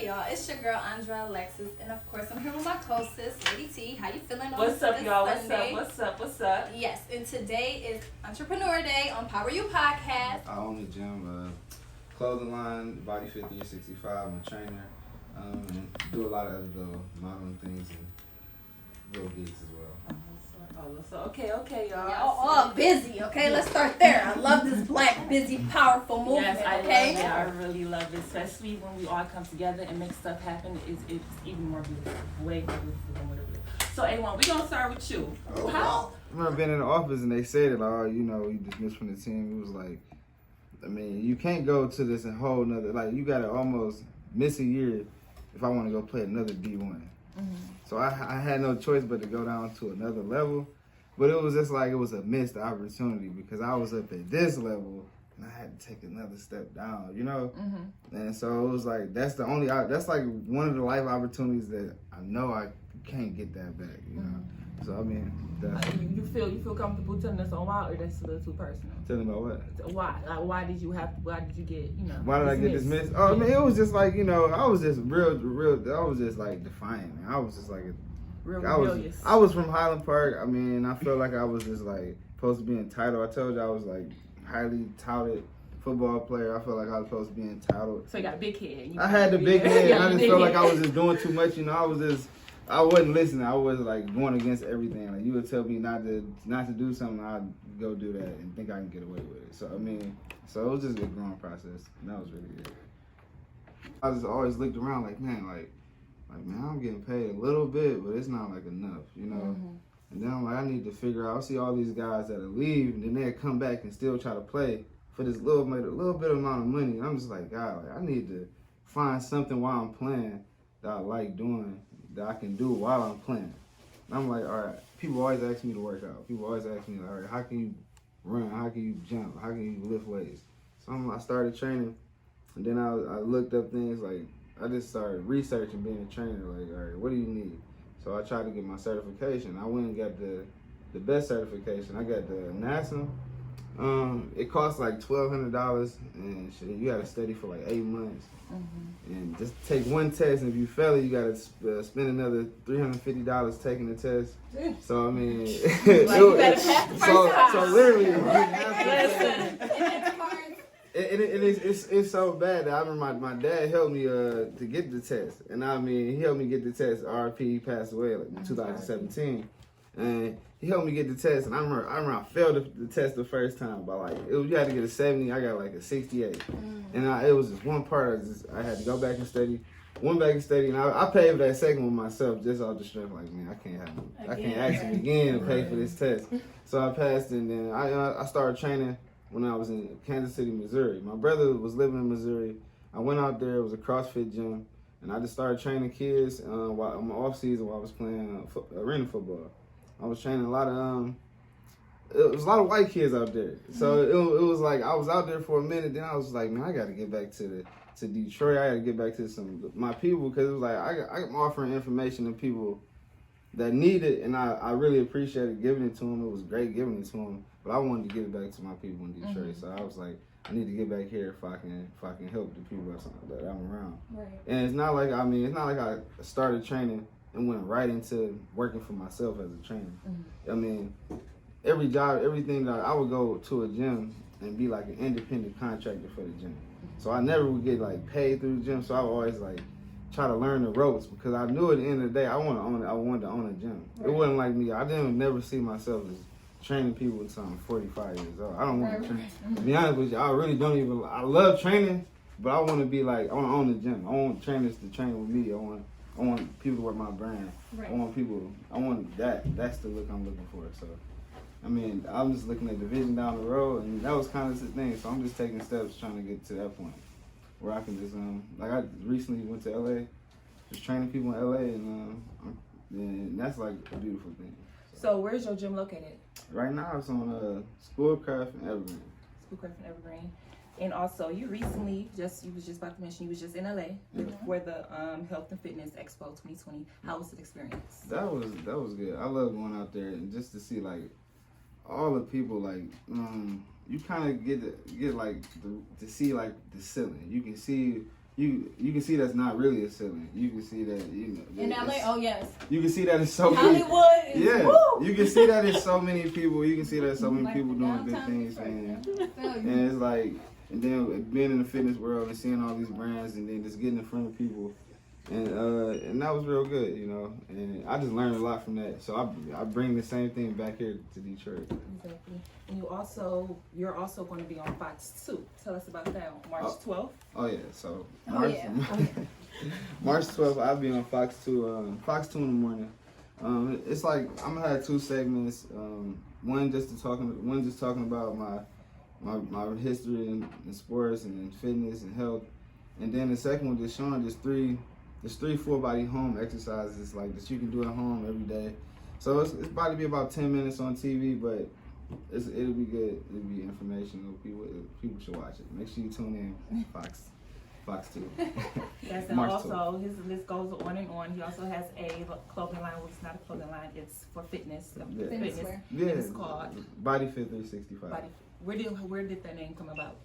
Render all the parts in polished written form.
Hey y'all, it's your girl Andra Alexis, and of course I'm here with my co-sis, Lady T. How you feeling on What's up, this y'all? Sunday? What's up? Yes, and today is Entrepreneur Day on PowerU Podcast. I own the gym, clothing line, Body Fit 365. I'm a trainer, and do a lot of other little modeling things and little gigs as well. Okay, y'all. Y'all all busy, okay? Let's start there. I love this black, busy, powerful movement, Yes, I okay? love it. I really love it, especially when we all come together and make stuff happen. It's even more beautiful, way more beautiful than what it is. So, A1, we're gonna start with you. How? I remember being in the office and they said it, you dismissed from the team. It was like, I mean, you can't go to this and whole nother, like, you gotta almost miss a year if I want to go play another D1. So I had no choice but to go down to another level. But it was just like it was a missed opportunity because I was up at this level and I had to take another step down, you know? And so it was like, that's like one of the life opportunities that I know I can't get that back, you know? So, I mean, You feel comfortable telling us on why, or that's a little too personal? Tell me about what? Why? Like, why did you get, Why did I get dismissed? Oh, I mean, it was just like, I was just I was just like defiant, man. I was just like, I was from Highland Park. I mean, I felt like I was just like supposed to be entitled. I told you I was like highly touted football player. I felt like I was supposed to be entitled. So you got a big head. I had the big head. I just felt like I was just doing too much. I wasn't listening. I was like going against everything. Like you would tell me not to do something, I'd go do that and think I can get away with it. So I mean, it was just a growing process. And that was really it. I just always looked around like, man, man, I'm getting paid a little bit, but it's not like enough, you know? And then I'm like, I need to figure out, I see all these guys that leave and then they come back and still try to play for this little bit amount of money. And I'm just like, God, I need to find something while I'm playing that I like doing, that I can do while I'm playing. And I'm like, all right, people always ask me to work out. People always ask me, all right, how can you run? How can you jump? How can you lift weights? So I started training, and then I looked up things like, I just started researching being a trainer. Like, all right, what do you need? So I tried to get my certification. I went and got the best certification. I got the NASA. It cost like $1,200, and shit, you got to study for like 8 months, and just take one test. And if you fail it, you got to spend another $350 taking the test. So I mean, so literally, you have to. It's so bad that I remember my dad helped me to get the test, and I mean he helped me get the test. RP, he passed away like in 2017, and he helped me get the test. And I remember I failed the test the first time by you had to get a 70. I got like a 68, and it was just one part. I had to go back and study. Went back and studied, and I paid for that second one myself just off the strength. Like, man, I can't ask him again to pay for this test. So I passed, and then I started training when I was in Kansas City, Missouri. My brother was living in Missouri. I went out there. It was a CrossFit gym, and I just started training kids while in my off season while I was playing arena football. I was training a lot of it was a lot of white kids out there. So it was like I was out there for a minute. Then I was like, man, I got to get back to Detroit. I got to get back to my people, because it was like I'm offering information to people that need it, and I really appreciated giving it to them. It was great giving it to them, but I wanted to give it back to my people in Detroit. So I was like, I need to get back here if I can help the people that I'm around. Right. And it's not like I started training and went right into working for myself as a trainer. I mean, every job, everything that I would go to a gym and be like an independent contractor for the gym. So I never would get like paid through the gym. So I would always like try to learn the ropes, because I knew at the end of the day I wanted to own a gym. Right. It wasn't like me. I didn't never see myself as training people until I'm 45 years old. I don't want to train. To be honest with you, I really don't even. I love training, but I want to be like, I want to own the gym. I want trainers to train with me. I want people to work my brand. Right. I want that. That's the look I'm looking for. So, I mean, I'm just looking at the vision down the road, and that was kind of the thing. So I'm just taking steps trying to get to that point where I can just I recently went to LA, just training people in LA, and that's like a beautiful thing. So where's your gym located? Right now it's on Schoolcraft and Evergreen. Schoolcraft and Evergreen. And also, you recently you was just about to mention you was just in LA for the Health and Fitness Expo 2020. How was the experience? That was good. I love going out there and just to see like all the people, like you kind of get like to see like the ceiling. You can see you can see that's not really a ceiling. You can see that In LA, oh yes. You can see that it's so many. Hollywood is Yeah, woo! you can see that it's so many people. You can see that so many Like people the doing good downtown things, Detroit, man. Feel you. And it's like, and then being in the fitness world and seeing all these brands, and then just getting in front of people, and that was real good, you know. And I just learned a lot from that. So I bring the same thing back here to Detroit. Exactly. And you're also going to be on Fox 2. Tell us about that on March 12th. Oh yeah, so Oh, March 12th, I'll be on Fox 2, Fox 2 in the morning. It's like I'm gonna have two segments. One just talking about my history in sports and in fitness and health, and then the second one just showing just three full body home exercises like that you can do at home every day. So it's about to be about 10 minutes on TV, but it'll be good. It'll be informational. People should watch it. Make sure you tune in Fox 2. Yes, and also his list goes on and on. He also has a clothing line, well, it's not a clothing line, it's for fitness. Yeah. Fitness wear. Yeah, And it's called Body Fit 365. Where did that name come about?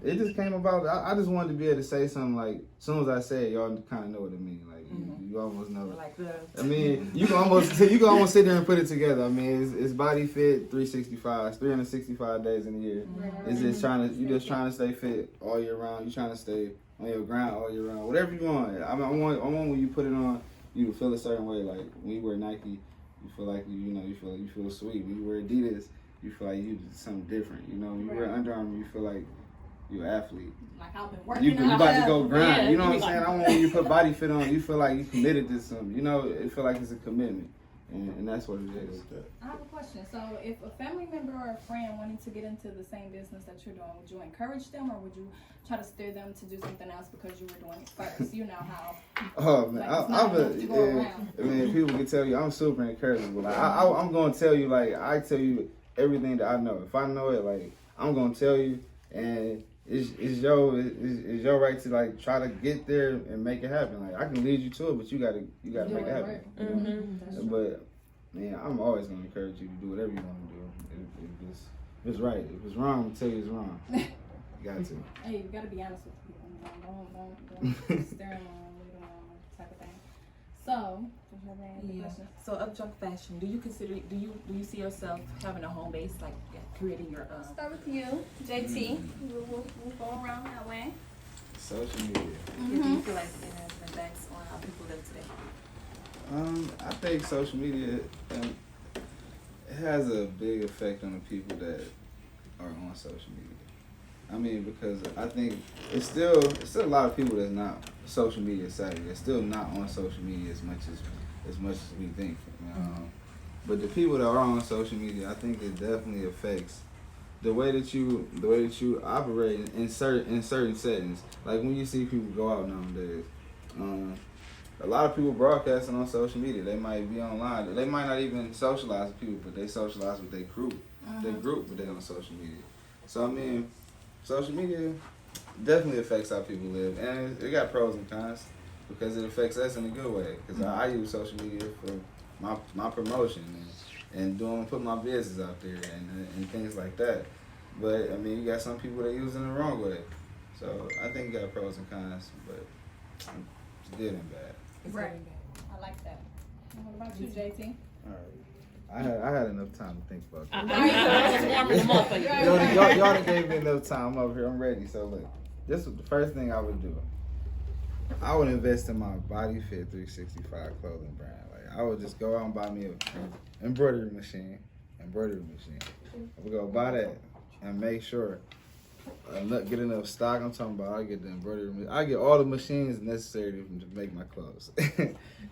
It just came about. I just wanted to be able to say something like, as soon as I say it, y'all kind of know what it means. Like you almost know. Like I mean, you can almost sit there and put it together. I mean, it's Body Fit 365. It's 365 days in a year. It's just you're just trying to stay fit all year round. You're trying to stay on your grind all year round. Whatever you want. I want when you put it on, you feel a certain way. Like when you wear Nike, you feel like you feel sweet. When you wear Adidas, you feel like you do something different. You know, when you wear Under Armour, you feel like you're an athlete. Like I've been working You about to go grind. Yeah, you know what I'm saying? I want when you put Body Fit on, you feel like you committed to something. You know, it feel like it's a commitment. And that's what it is. I have a question. So if a family member or a friend wanted to get into the same business that you're doing, would you encourage them or would you try to steer them to do something else because you were doing it first? You know how. Oh man, Like, I mean, people can tell you I'm super encouraging. Like I'm gonna tell you, like I tell you everything that I know. If I know it, like I'm gonna tell you, and it's your right to like try to get there and make it happen. Like I can lead you to it, but you gotta make it happen. Right. You know? But man, I'm always gonna encourage you to do whatever you want to do. If it's right, if it's wrong, I'm gonna tell you it's wrong. You got to. Hey, you gotta be honest with people. Don't steer them on, lead them on, type of thing. So, do you have any questions? So Upjunk Fashion, do you see yourself having a home base, like creating your Start with you, JT. We'll go around that way. Social media. do you feel like it has an effect on how people live today? I think social media it has a big effect on the people that are on social media. I mean, because I think it's still a lot of people that's not social media savvy. They're still not on social media as much as we think. But the people that are on social media, I think it definitely affects the way that you operate in certain settings. Like when you see people go out nowadays, a lot of people broadcasting on social media. They might be online. They might not even socialize with people, but they socialize with their group. Their group, but they on social media. So I mean, social media definitely affects how people live, and it got pros and cons because it affects us in a good way. Because I use social media for my promotion and put my business out there and things like that. But I mean, you got some people that use it in the wrong way. So I think you got pros and cons, but it's good and bad. Right. I like that. What about you, JT? All right. I had enough time to think about that. I was warming them up for you. Y'all done gave me enough time. I'm over here. I'm ready. So look, this was the first thing I would do. I would invest in my Body Fit 365 clothing brand. Like I would just go out and buy me an embroidery machine. I would go buy that and make sure I get enough stock. I'm talking about I get the embroidery. I get all the machines necessary to make my clothes,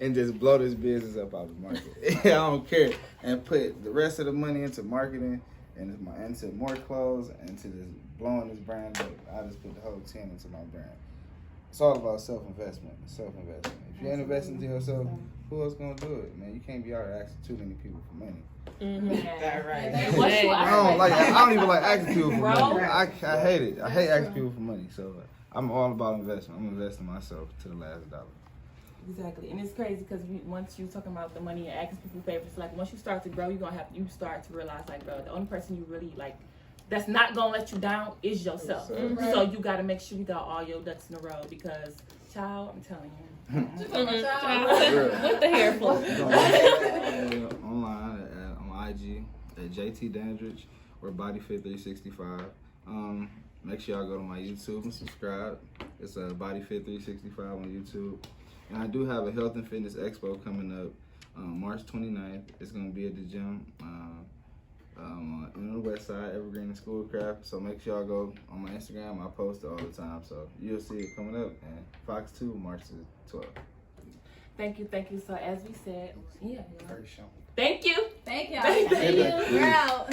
and just blow this business up out of the market. I don't care, and put the rest of the money into marketing and into more clothes and into this blowing this brand up. I just put the whole 10 into my brand. It's all about self-investment. If you ain't investing into yourself, who else gonna do it, man? You can't be out here asking too many people for money. I don't even like asking people for money. I hate it. I hate asking people for money. So I'm all about investment. I'm investing myself to the last dollar. Exactly, and it's crazy because once you're talking about the money and asking people for favors, like once you start to grow, you start to realize like, bro, the only person you really like that's not gonna let you down is yourself. So you gotta make sure you got all your ducks in a row because, child, I'm telling you. What the hair for? Online on IG at JT Dandridge or BodyFit365. Make sure y'all go to my YouTube and subscribe. It's BodyFit365 on YouTube. And I do have a health and fitness expo coming up March 29th. It's gonna be at the gym on the west side, Evergreen and Schoolcraft. So make sure y'all go on my Instagram. I post it all the time, so you'll see it coming up. And Fox 2, March 12th. Thank you. So as we said, yeah. Very show. Thank you. Thank y'all. Thank you. We're out.